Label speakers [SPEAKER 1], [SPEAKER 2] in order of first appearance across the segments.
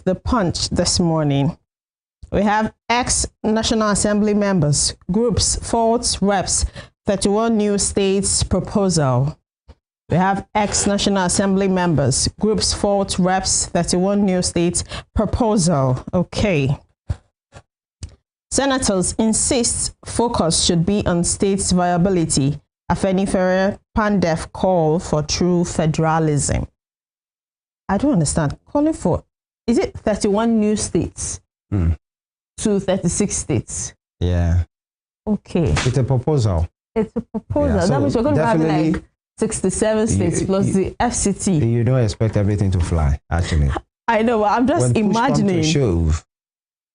[SPEAKER 1] the Punch this morning. We have ex-National Assembly members, groups, faults, reps, 31 new states proposal. We have ex-National Assembly members, groups, faults, reps, 31 new states proposal. Okay. Senators insist focus should be on states' viability. Afenifere Pandef call for true federalism. I don't understand. Calling for, is it 31 new states to 36 states?
[SPEAKER 2] Yeah.
[SPEAKER 1] Okay.
[SPEAKER 2] It's a proposal.
[SPEAKER 1] It's a proposal.
[SPEAKER 2] Yeah, so
[SPEAKER 1] that means we're going to have like 67 states plus the FCT.
[SPEAKER 2] You don't expect everything to fly, actually.
[SPEAKER 1] I know, but I'm just imagining
[SPEAKER 2] shove,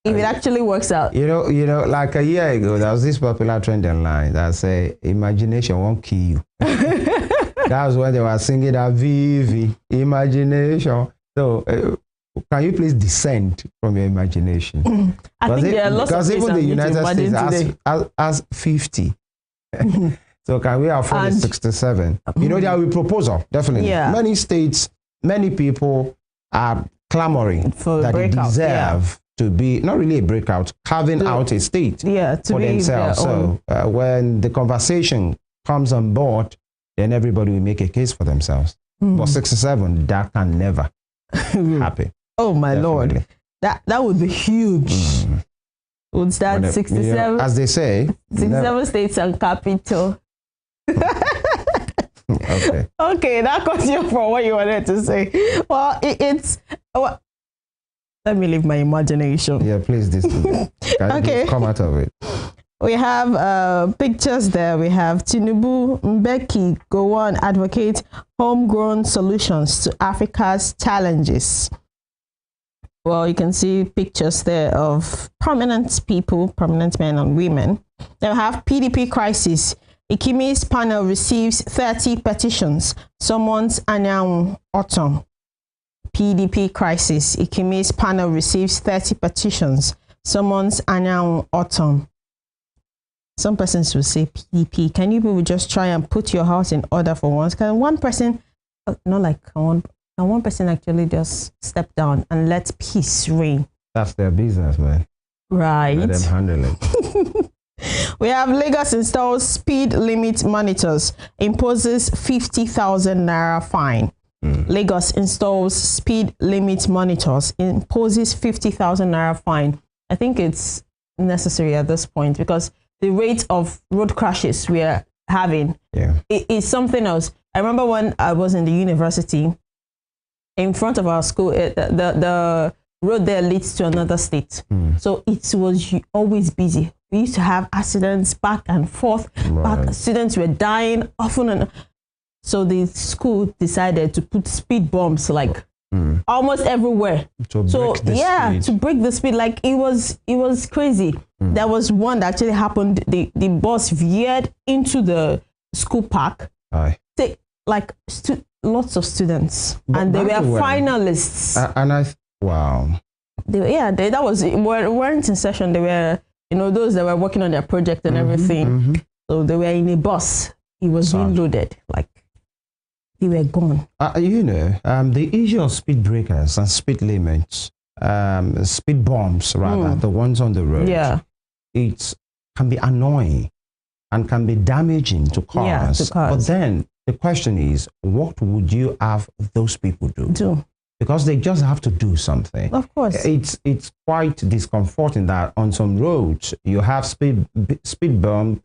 [SPEAKER 1] if it actually works out.
[SPEAKER 2] You know, like a year ago, there was this popular trend online that say, imagination won't kill you. That was when they were singing that VV, imagination. So, can you please descend from your imagination?
[SPEAKER 1] I think there are lots of
[SPEAKER 2] because even the United States has 50. So can we afford 67? You know, there will be proposal, definitely.
[SPEAKER 1] Yeah.
[SPEAKER 2] Many states, many people are clamoring
[SPEAKER 1] for
[SPEAKER 2] that they deserve to be, not really a breakout, carving out a state for themselves. So when the conversation comes on board, then everybody will make a case for themselves. But 67, that can never happen.
[SPEAKER 1] Oh my Lord, that would be huge. Would start 67,
[SPEAKER 2] you know, as they say,
[SPEAKER 1] 67 states and capital. Okay, that cuts you from what you wanted to say. Well, let me leave my imagination.
[SPEAKER 2] Yeah, please, okay, come out of it.
[SPEAKER 1] We have pictures there. We have Tinubu Mbeki go on advocate homegrown solutions to Africa's challenges. Well, you can see pictures there of prominent people, prominent men and women. Then we have PDP crisis. Ikimi's panel receives 30 petitions. Summons Anyang Autumn. PDP crisis. Ikimi's panel receives 30 petitions. Summons Anyang Autumn. Some persons will say PDP. Can you people just try and put your house in order for once? Can one person, not like one person actually just step down and let peace reign? That's
[SPEAKER 2] their business, man.
[SPEAKER 1] Right.
[SPEAKER 2] Let them handle it.
[SPEAKER 1] We have Lagos installs speed limit monitors, imposes 50,000 naira fine. Lagos installs speed limit monitors, imposes 50,000 naira fine. I think it's necessary at this point because the rate of road crashes we are having is something else. I remember when I was in the university, in front of our school, the road there leads to another state. So it was always busy. We used to have accidents back and forth. Students were dying often. And so the school decided to put speed bumps like almost everywhere. To break the speed. Like it was crazy. There was one that actually happened. The bus veered into the school park. Lots of students, and they were finalists.
[SPEAKER 2] Wow.
[SPEAKER 1] That was weren't in session. They were, those that were working on their project and everything. So they were in a bus. It was reloaded. Like they were gone.
[SPEAKER 2] The issue of speed breakers and speed limits, speed bumps rather, the ones on the road. Yeah, it can be annoying and can be damaging to cars.
[SPEAKER 1] Yeah, to cars.
[SPEAKER 2] But then the question is, what would you have those people do? Because they just have to do something.
[SPEAKER 1] Of course.
[SPEAKER 2] It's quite discomforting that on some roads you have speed bump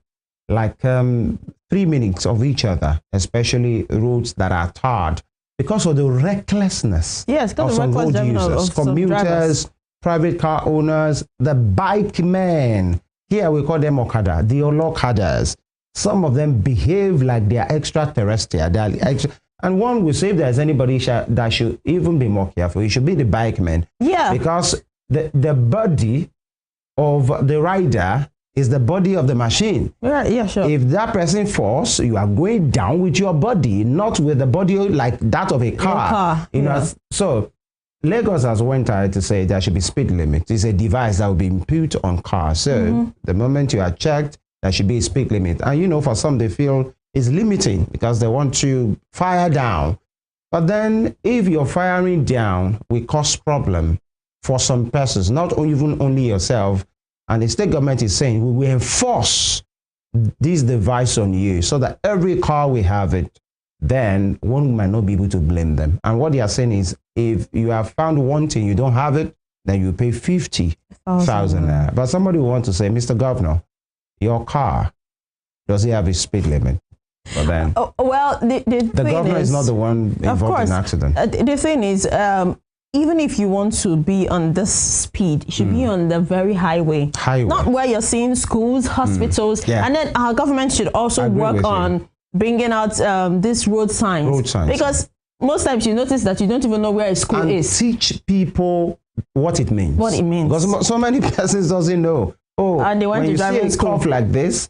[SPEAKER 2] like 3 minutes of each other, especially roads that are tarred, because of the recklessness of some road users, commuters, private car owners, the bike men. Here we call them Okada, the Olokadas. Some of them behave like they are extraterrestrial. And one will say if there's anybody that should even be more careful, it should be the bike man. Yeah. Because the body of the rider is the body of the machine.
[SPEAKER 1] Yeah, sure.
[SPEAKER 2] If that person falls, you are going down with your body, not with the body like that of a car. So Lagos has went out to say there should be speed limit. It's a device that will be put on cars. So the moment you are checked, there should be a speed limit. And for some, they feel it's limiting because they want to fire down. But then if you're firing down, we cause problem. for some persons, not even only yourself. And the state government is saying we will enforce this device on you so that every car we have it, then one might not be able to blame them. And what they are saying is, if you have found one thing, you don't have it, then you pay 50,000 naira. But somebody will want to say, Mr. Governor, your car, does it have a speed limit? But then,
[SPEAKER 1] well, the
[SPEAKER 2] governor is not the one involved in accident.
[SPEAKER 1] The thing is, even if you want to be on this speed, it should be on the very highway. Not where you're seeing schools, hospitals. And then our government should also work on bringing out these road signs. Because most times you notice that you don't even know where a school is.
[SPEAKER 2] Teach people what it means. Because so many persons doesn't know. And they want to drive in school like this,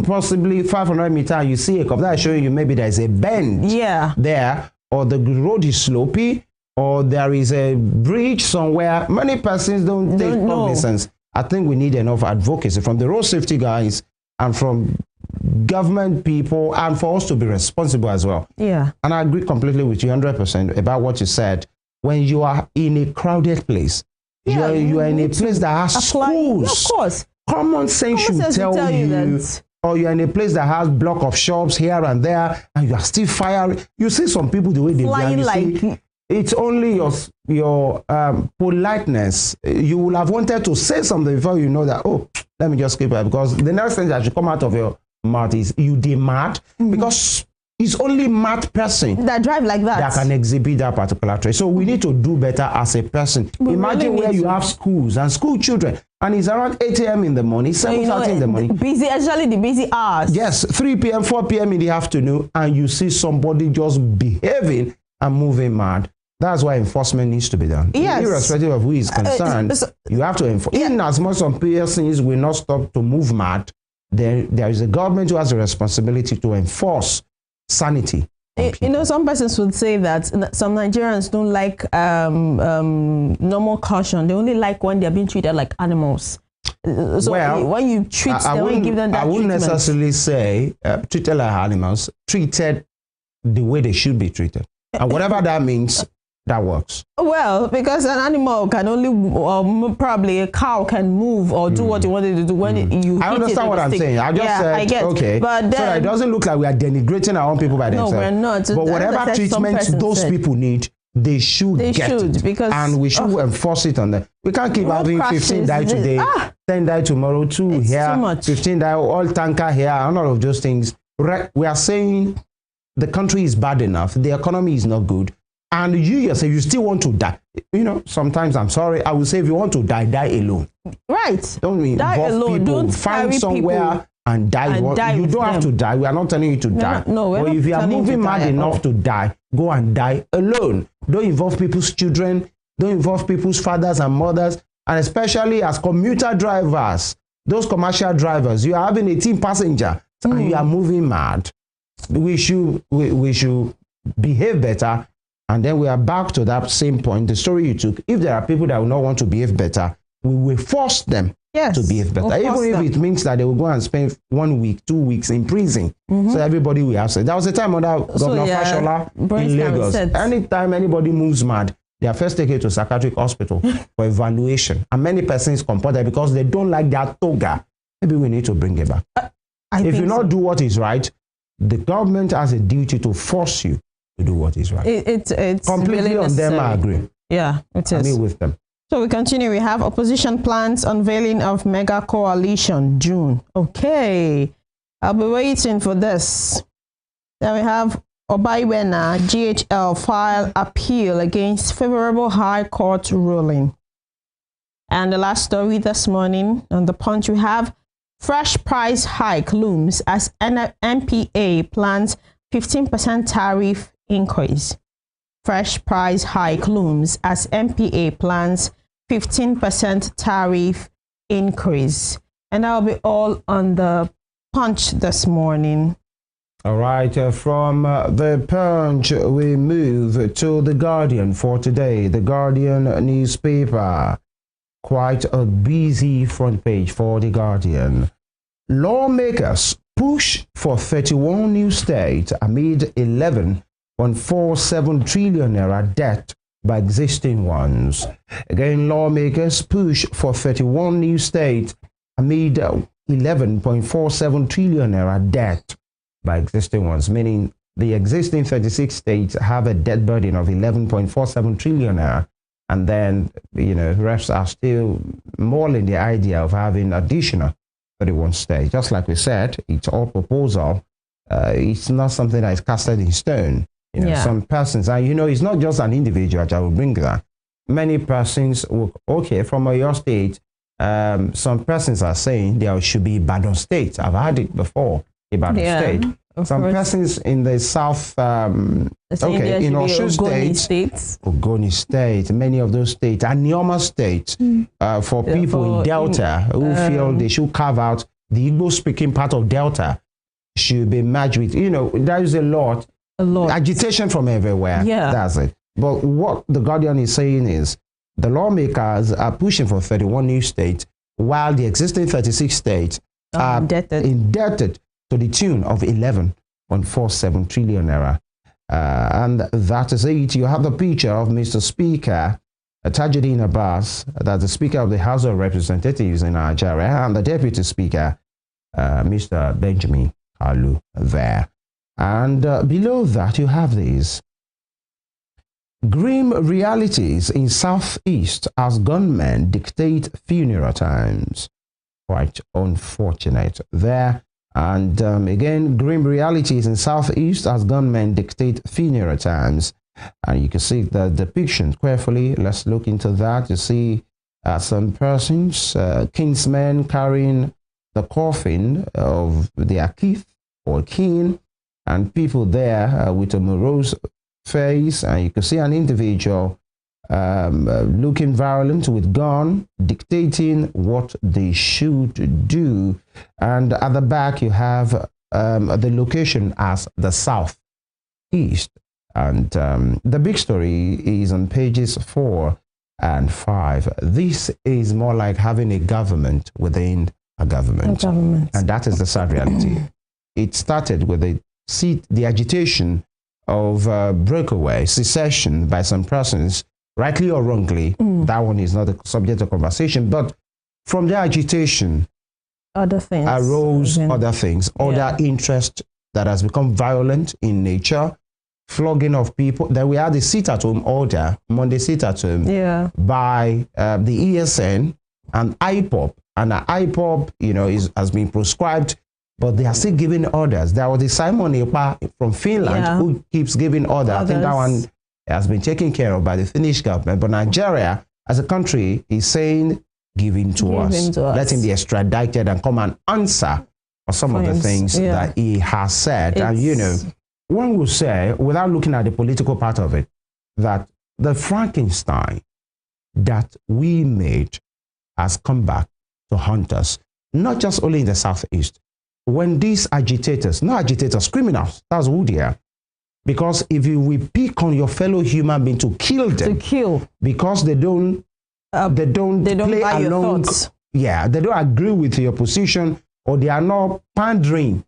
[SPEAKER 2] possibly 500 meters, you see a curve that showing you maybe there's a bend there, or the road is slopey, or there is a bridge somewhere. Many persons don't take cognizance. I think we need enough advocacy from the road safety guys and from government people, and for us to be responsible as well. And I agree completely with you 100% about what you said. When you are in a crowded place, you are in a place that has schools. Of course. Common sense should tell you, or you're in a place that has block of shops here and there, and you are still firing. You see some people the way they fly, it's only your politeness. You will have wanted to say something before you know that, oh, let me just keep it, because the next thing that should come out of your mouth is, you mad? Because it's only mad person
[SPEAKER 1] that drive like that
[SPEAKER 2] can exhibit that particular trait. So we need to do better as a person. Imagine where you have schools and school children, and it's around 8 a.m. in the morning, 7:30 in the morning.
[SPEAKER 1] Busy, actually the busy hours.
[SPEAKER 2] Yes, 3 p.m., 4 p.m. in the afternoon, and you see somebody just behaving and moving mad. That's why enforcement needs to be done. Irrespective of who is concerned, you have to enforce. In as much some persons will not stop to move mad, then there is a government who has a responsibility to enforce sanity.
[SPEAKER 1] You know, some persons would say that some Nigerians don't like normal caution. They only like when they're being treated like animals. So when you treat them, when you give them that
[SPEAKER 2] I wouldn't necessarily say treated like animals, treated the way they should be treated. And whatever that means, that works. Well,
[SPEAKER 1] because an animal can only, probably a cow can move or do what you wanted to do when you hit
[SPEAKER 2] I understand what I'm saying. I just said, I get, okay. But then, so that it doesn't look like we are denigrating our own people by themselves.
[SPEAKER 1] No, we're not.
[SPEAKER 2] But whatever treatment those people need, they should get it.
[SPEAKER 1] Because,
[SPEAKER 2] and we should enforce it on them. We can't keep having 15 die today, 10 die tomorrow, 2 here, 15 die, all tanker here, and all of those things. We are saying the country is bad enough, the economy is not good, and you yourself, you still want to die. You know, sometimes, I'm sorry, I will say, if you want to die, die alone.
[SPEAKER 1] Right.
[SPEAKER 2] Don't involve people. Don't find somewhere and die. You don't have to die. We are not telling you to die. But if you are moving mad enough to die, go and die alone. Don't involve people's children. Don't involve people's fathers and mothers. And especially as commuter drivers, those commercial drivers, you are having 18 passengers and you are moving mad. We should behave better. And then we are back to that same point, the story you took. If there are people that will not want to behave better, we will force them to behave better. Even if it means that they will go and spend 1 week, 2 weeks in prison. So everybody will have said. There was a time under Governor Fashola in Lagos. Anytime anybody moves mad, they are first taken to psychiatric hospital for evaluation. And many persons comported because they don't like their toga. Maybe we need to bring it back. If you not do what is right, the government has a duty to force you to do what is right.
[SPEAKER 1] It's
[SPEAKER 2] completely
[SPEAKER 1] really
[SPEAKER 2] on them, I agree.
[SPEAKER 1] Yeah, it is.
[SPEAKER 2] I mean with them.
[SPEAKER 1] So we continue. We have opposition plans unveiling of mega coalition June. Okay, I'll be waiting for this. Then we have Obaiwena GHL file appeal against favorable High Court ruling. And the last story this morning on the Punch, we have fresh price hike looms as NPA plans 15% tariff increase. Fresh price hike looms as NPA plans 15% tariff increase. And that'll be all on the Punch this morning.
[SPEAKER 2] All right, from the Punch, we move to the Guardian for today. The Guardian newspaper, quite a busy front page for the Guardian. Lawmakers push for 31 new states amid 11.47 trillion naira debt by existing ones. Again, lawmakers push for 31 new states amid 11.47 trillion naira debt by existing ones, meaning the existing 36 states have a debt burden of 11.47 trillion naira. And then, reps are still mulling the idea of having additional 31 states. Just like we said, it's all proposal. It's not something that is casted in stone. Some persons, and it's not just an individual that will bring that. Many persons will, from your state, some persons are saying there should be Ibadan State. I've had it before, Ibadan State. Some persons in the south, in Osun State, Ogoni State, many of those states, and Nioma State, for people in Delta who feel they should carve out the Igbo-speaking part of Delta, should be merged with, there is a lot. Agitation from everywhere. Yeah. That's it. But what the Guardian is saying is the lawmakers are pushing for 31 new states while the existing 36 states are indebted to the tune of 11.47 trillion naira. And that is it. You have the picture of Mr. Speaker Tajuddin Abbas, that's the Speaker of the House of Representatives in Nigeria, and the Deputy Speaker, Mr. Benjamin Kalu there. And below that, you have these grim realities in Southeast as gunmen dictate funeral times. Quite unfortunate there. And again, grim realities in Southeast as gunmen dictate funeral times. And you can see the depiction carefully. Let's look into that. You see some persons, kinsmen carrying the coffin of their kith or kin, and people there with a morose face, and you can see an individual looking violent with gun, dictating what they should do. And at the back, you have the location as the Southeast. And the big story is on pages 4 and 5. This is more like having a government within a government. And that is the sad reality. It started with the agitation of breakaway, secession by some persons, rightly or wrongly. That one is not a subject of conversation. But from the agitation,
[SPEAKER 1] other things
[SPEAKER 2] arose other things, other interest that has become violent in nature, flogging of people. Then we had the sit-at-home order, Monday sit-at-home, by the ESN and IPOP. And the IPOP, has been proscribed, but they are still giving orders. There was the Simon Epa from Finland who keeps giving orders. I think that one has been taken care of by the Finnish government. But Nigeria, as a country, is saying, give in to us. Let him be extradited and come and answer for some of the things that he has said. And, one will say, without looking at the political part of it, that the Frankenstein that we made has come back to haunt us, not just only in the Southeast. When these agitators, not agitators, criminals, that's who they are. Because if you will pick on your fellow human being to kill them, because they don't play along, they don't agree with your position, or they are not pandering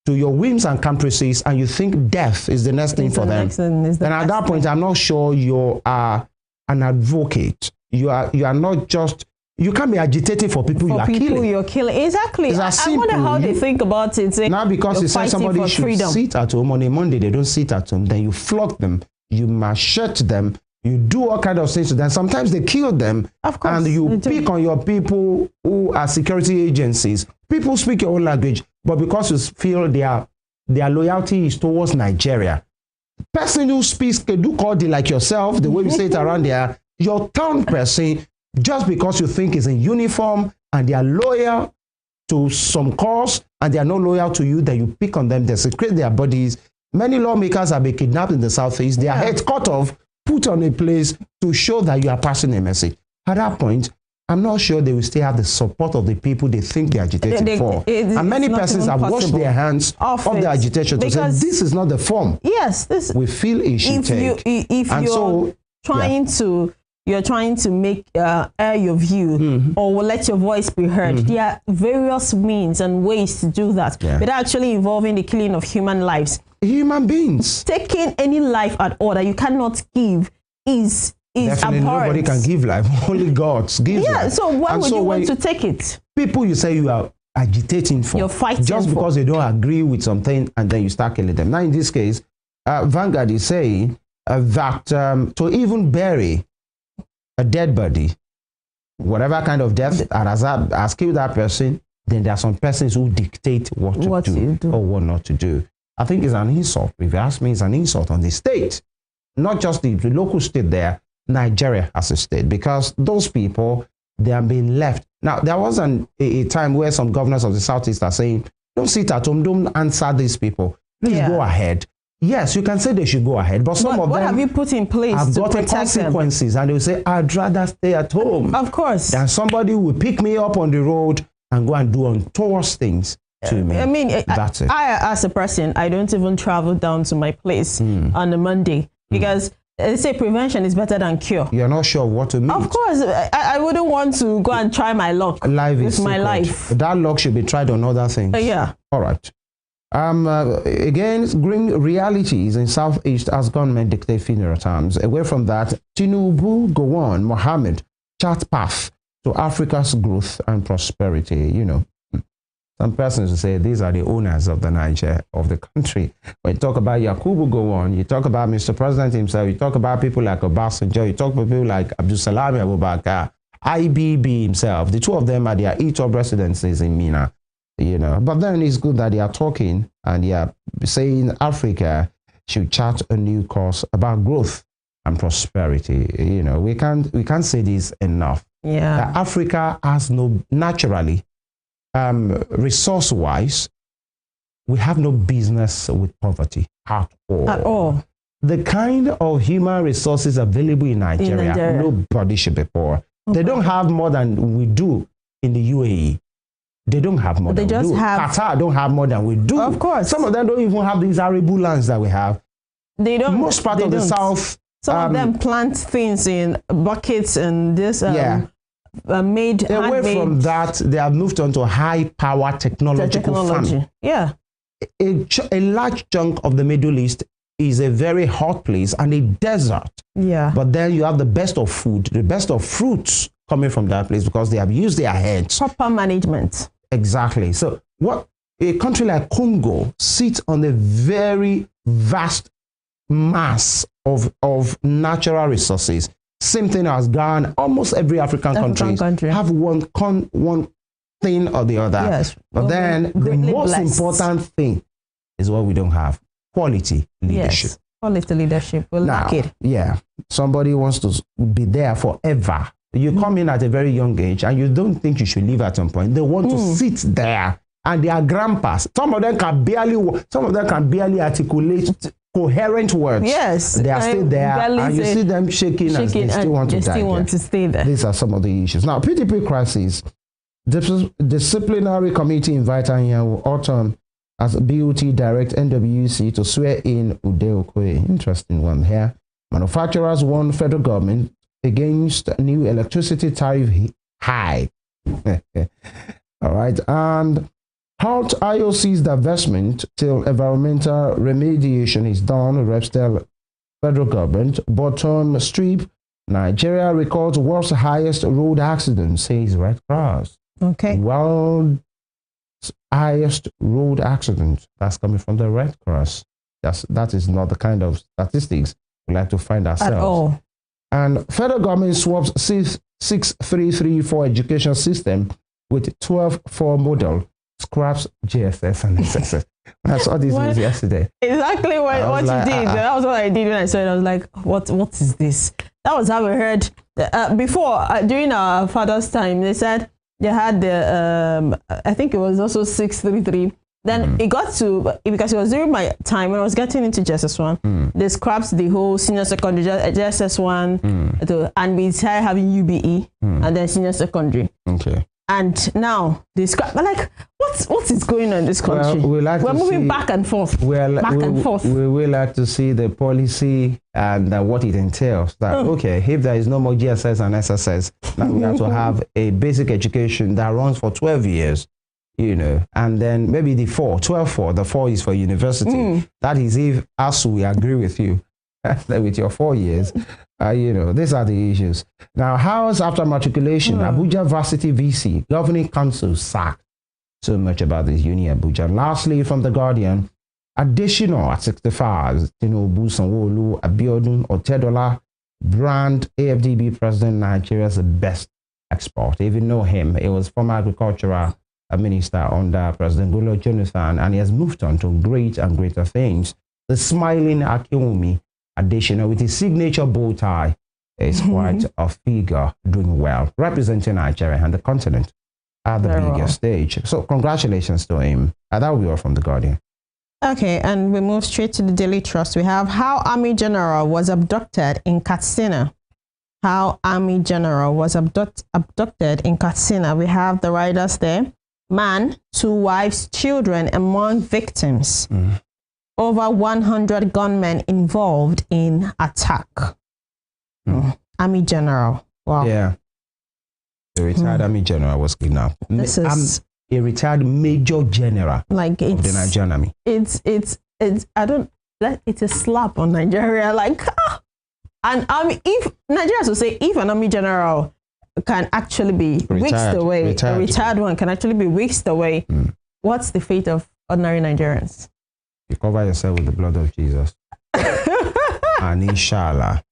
[SPEAKER 2] to your whims and caprices, and you think death is the next thing for them, then at that point, I'm not sure you are an advocate. You are not just. You can't be agitating for people you are killing.
[SPEAKER 1] You're killing. Exactly. I wonder how they think about it.
[SPEAKER 2] Now, because you say somebody should sit at home on a Monday, they don't sit at home, then you flog them, you machete them, you do all kinds of things to them. Sometimes they kill them, of course, and you pick on your people who are security agencies. People speak your own language, but because you feel their loyalty is towards Nigeria. Person who speaks Kedu like yourself, the way we say it around there, your town person, just because you think is in uniform and they are loyal to some cause and they are not loyal to you, then you pick on them, desecrate their bodies. Many lawmakers have been kidnapped in the Southeast, their heads cut off, put on a place to show that you are passing a message. At that point, I'm not sure they will still have the support of the people they think they're agitating for. And many persons have washed their hands off the agitation to say, this is not the form.
[SPEAKER 1] Yes,
[SPEAKER 2] we feel it should take.
[SPEAKER 1] You're trying to make air your view or let your voice be heard. There are various means and ways to do that, but actually involving the killing of human lives.
[SPEAKER 2] Human beings.
[SPEAKER 1] Taking any life at all that you cannot give is
[SPEAKER 2] definitely
[SPEAKER 1] abhorrent.
[SPEAKER 2] nobody can give life. Only God gives life.
[SPEAKER 1] Yeah, so why would you want to take it?
[SPEAKER 2] People you say you are agitating for,
[SPEAKER 1] you're fighting
[SPEAKER 2] just because they don't agree with something, and then you start killing them. Now in this case, Vanguard is saying that to even bury a dead body, whatever kind of death has killed that person, then there are some persons who dictate what to do or what not to do. I think it's an insult. If you ask me, it's an insult on the state, not just the local state there, Nigeria as a state, because those people, they are being left. Now, there was a time where some governors of the Southeast are saying, don't sit at home, don't answer these people. Please go ahead. Yes, you can say they should go ahead, but some of them,
[SPEAKER 1] what have you put in place
[SPEAKER 2] have
[SPEAKER 1] to
[SPEAKER 2] gotten
[SPEAKER 1] protect
[SPEAKER 2] consequences,
[SPEAKER 1] them?
[SPEAKER 2] and they will say, I'd rather stay at home.
[SPEAKER 1] Of course.
[SPEAKER 2] Than somebody will pick me up on the road and go and do untoward things to me.
[SPEAKER 1] I mean,
[SPEAKER 2] that's it.
[SPEAKER 1] I, as a person, I don't even travel down to my place on a Monday because they say prevention is better than cure. You're
[SPEAKER 2] not sure what to mean.
[SPEAKER 1] Of course, I wouldn't want to go and try my luck with my life.
[SPEAKER 2] That luck should be tried on other things.
[SPEAKER 1] Yeah.
[SPEAKER 2] All right. Again, grim realities in Southeast as government dictate funeral times. Away from that, Tinubu, Gowon, Mohammed, chart path to Africa's growth and prosperity. You know, some persons will say these are the owners of the Niger, of the country. When you talk about Yakubu Gowon, you talk about Mr. President himself, you talk about people like Obasanjo, you talk about people like Abdul Salami Abubakar, IBB himself. The two of them are their top residences in Mina. You know, but then it's good that they are talking and they are saying Africa should chart a new course about growth and prosperity. You know, we can't say this enough.
[SPEAKER 1] Yeah,
[SPEAKER 2] that Africa has naturally, resource-wise, we have no business with poverty at all.
[SPEAKER 1] At all.
[SPEAKER 2] The kind of human resources available in Nigeria, nobody should be poor. Okay. They don't have more than we do in the UAE. They don't have more than we do. Qatar don't have more than we do.
[SPEAKER 1] Of course.
[SPEAKER 2] Some of them don't even have these arable lands that we have.
[SPEAKER 1] They don't.
[SPEAKER 2] Most part of the south.
[SPEAKER 1] Some of them plant things in buckets and this made
[SPEAKER 2] away from that, they have moved on to high power technological farming.
[SPEAKER 1] Yeah.
[SPEAKER 2] A large chunk of the Middle East is a very hot place and a desert.
[SPEAKER 1] Yeah.
[SPEAKER 2] But then you have the best of food, the best of fruits coming from that place because they have used their heads.
[SPEAKER 1] Proper management.
[SPEAKER 2] Exactly. So what a country like Congo sits on a very vast mass of natural resources. Same thing as Ghana. Almost every African country have one thing or the other. Yes. But then the most important thing is what we don't have. Quality leadership.
[SPEAKER 1] Yes. Quality leadership. We'll lack it.
[SPEAKER 2] Yeah. Somebody wants to be there forever. You come in at a very young age and you don't think you should leave at some point. They want to sit there and they are grandpas. Some of them can barely articulate coherent words.
[SPEAKER 1] Yes.
[SPEAKER 2] They are still there and you see them shaking and they still want to die.
[SPEAKER 1] Still want to stay there.
[SPEAKER 2] These are some of the issues. Now, PDP crisis. Disciplinary committee invited Anyanwu Autumn as BOT direct NWC to swear in Ude Okoye. Interesting one here. Manufacturers warn federal government against new electricity tariff high. All right. And halt IOC's divestment till environmental remediation is done. Reps tell federal government. Bottom strip. Nigeria records world's highest road accident, says Red Cross.
[SPEAKER 1] Okay.
[SPEAKER 2] World's highest road accident. That's coming from the Red Cross. That is not the kind of statistics we like to find ourselves. At all. And federal government swaps 6334 education system with 12-4 model, scraps GSS and SSS. I saw this news yesterday.
[SPEAKER 1] Exactly what you did. That was what I did when I saw it. I was like, what is this? That was how we heard. Before, during our father's time, they said they had the, I think it was also 633. Then it got to, because it was during my time when I was getting into JSS1, they scrapped the whole senior secondary, JSS1, and we started having UBE and then senior secondary. Okay. And now they scrap. But like, what is going on in this country?
[SPEAKER 2] Well,
[SPEAKER 1] we're moving back and forth.
[SPEAKER 2] We will like to see the policy and what it entails. That okay, if there is no more GSS and SSS, now we have to have a basic education that runs for 12 years. You know, and then maybe the 12-4, the 4 is for university. That is if, as we agree with you, with your 4 years. These are the issues. Now, hours after matriculation, Abuja Varsity VC, Governing Council sacked. So much about this uni Abuja. Lastly, from The Guardian, additional at 65, Tinubu, Sanwo-Olu, Abiodun, Otedola, brand AFDB president, Nigeria's best export. If you know him, he was former agricultural minister under President Goodluck Jonathan, and he has moved on to great and greater things. The smiling Akinwumi additional with his signature bow tie is quite a figure doing well, representing Nigeria and the continent at the biggest stage. So congratulations to him. That will be all from The Guardian.
[SPEAKER 1] Okay, and we move straight to the Daily Trust. We have how Army General was abducted in Katsina. How Army General was abducted in Katsina. We have the riders there. Man, 2 wives, children among victims. Over 100 gunmen involved in attack. Army General. Wow.
[SPEAKER 2] Yeah. The retired Army General was kidnapped.
[SPEAKER 1] This is
[SPEAKER 2] a retired Major General of the Nigerian Army.
[SPEAKER 1] It's a slap on Nigeria. Like, and if Nigerians will say, if an Army General can actually be weeks away, a retired one can actually be weeks away, what's the fate of ordinary Nigerians?
[SPEAKER 2] You cover yourself with the blood of Jesus. And inshallah.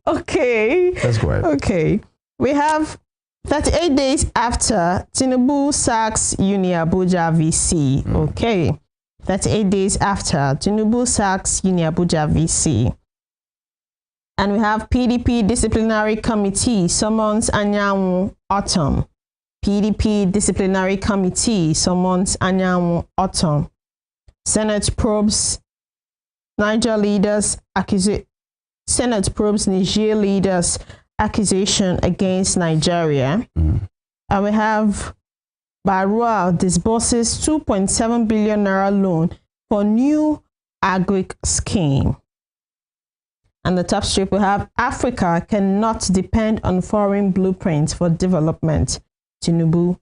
[SPEAKER 1] Okay.
[SPEAKER 2] That's great.
[SPEAKER 1] Okay. We have 38 days after Tinubu sacks Uni Abuja VC. Okay. 38 days after Tinubu sacks Uni Abuja VC. And we have PDP Disciplinary Committee summons Anyanwu Autumn. PDP Disciplinary Committee summons Anyanwu Autumn. Senate probes Niger leaders Senate probes Niger leaders accusation against Nigeria. And we have Barua disburses 2.7 billion naira loan for new agric scheme. And the top strip we have Africa cannot depend on foreign blueprints for development. Tinubu.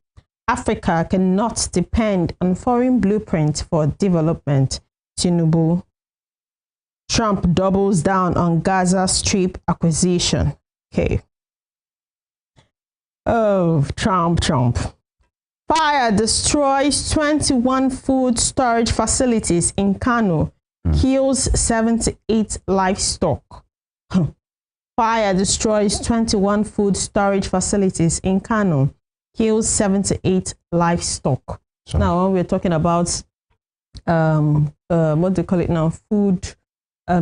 [SPEAKER 1] Africa cannot depend on foreign blueprints for development. Tinubu. Trump doubles down on Gaza Strip acquisition. Okay. Oh, Trump. Fire destroys 21 food storage facilities in Kano. Kills 78 livestock. Fire destroys 21 food storage facilities in Kano. Kills 78 livestock. So, now, when we're talking about what do you call it now? Food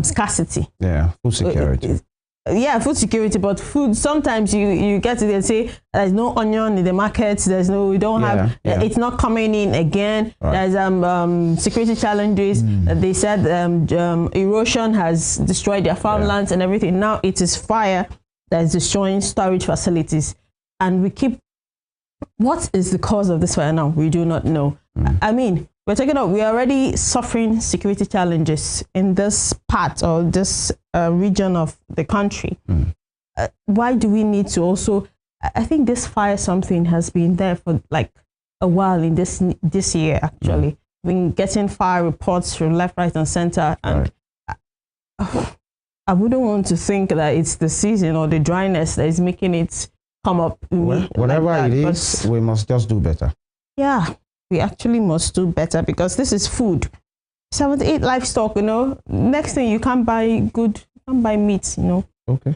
[SPEAKER 1] scarcity.
[SPEAKER 2] Yeah, food security.
[SPEAKER 1] Food security, but food, sometimes you get to say there's no onion in the market, it's not coming in again. Right. There's security challenges. They said erosion has destroyed their farmlands and everything. Now it is fire that is destroying storage facilities. And we keep, what is the cause of this fire now? We do not know. I mean, we're already suffering security challenges in this part or this region of the country. Why do we need to also, I think this fire something has been there for like a while in this year actually. We've been getting fire reports from left, right and center, and I wouldn't want to think that it's the season or the dryness that is making it come up.
[SPEAKER 2] Whatever like it is, we must just do better. Yeah.
[SPEAKER 1] We actually must do better because this is food. 78 livestock, next thing you can't buy meat,
[SPEAKER 2] Okay.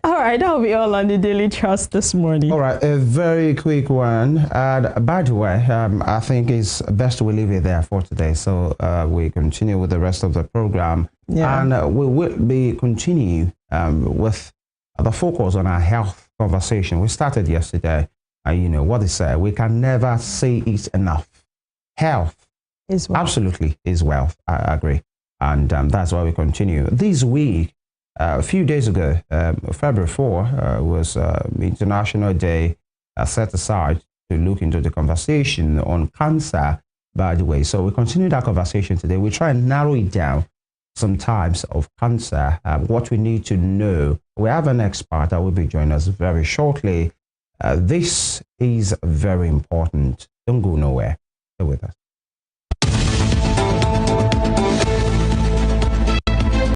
[SPEAKER 1] All right, that'll be all on the Daily Trust this morning.
[SPEAKER 2] All right, a very quick one. By the way, I think it's best we leave it there for today. So we continue with the rest of the program. Yeah. And we will be continuing with the focus on our health conversation. We started yesterday. What they say, we can never say it enough. Health is wealth. Absolutely is wealth. I agree. And that's why we continue. This week, a few days ago, February 4 was International Day set aside to look into the conversation on cancer, by the way. So we continue that conversation today. We try and narrow it down some types of cancer, what we need to know. We have an expert that will be joining us very shortly. This is very important. Don't go nowhere. Stay with us.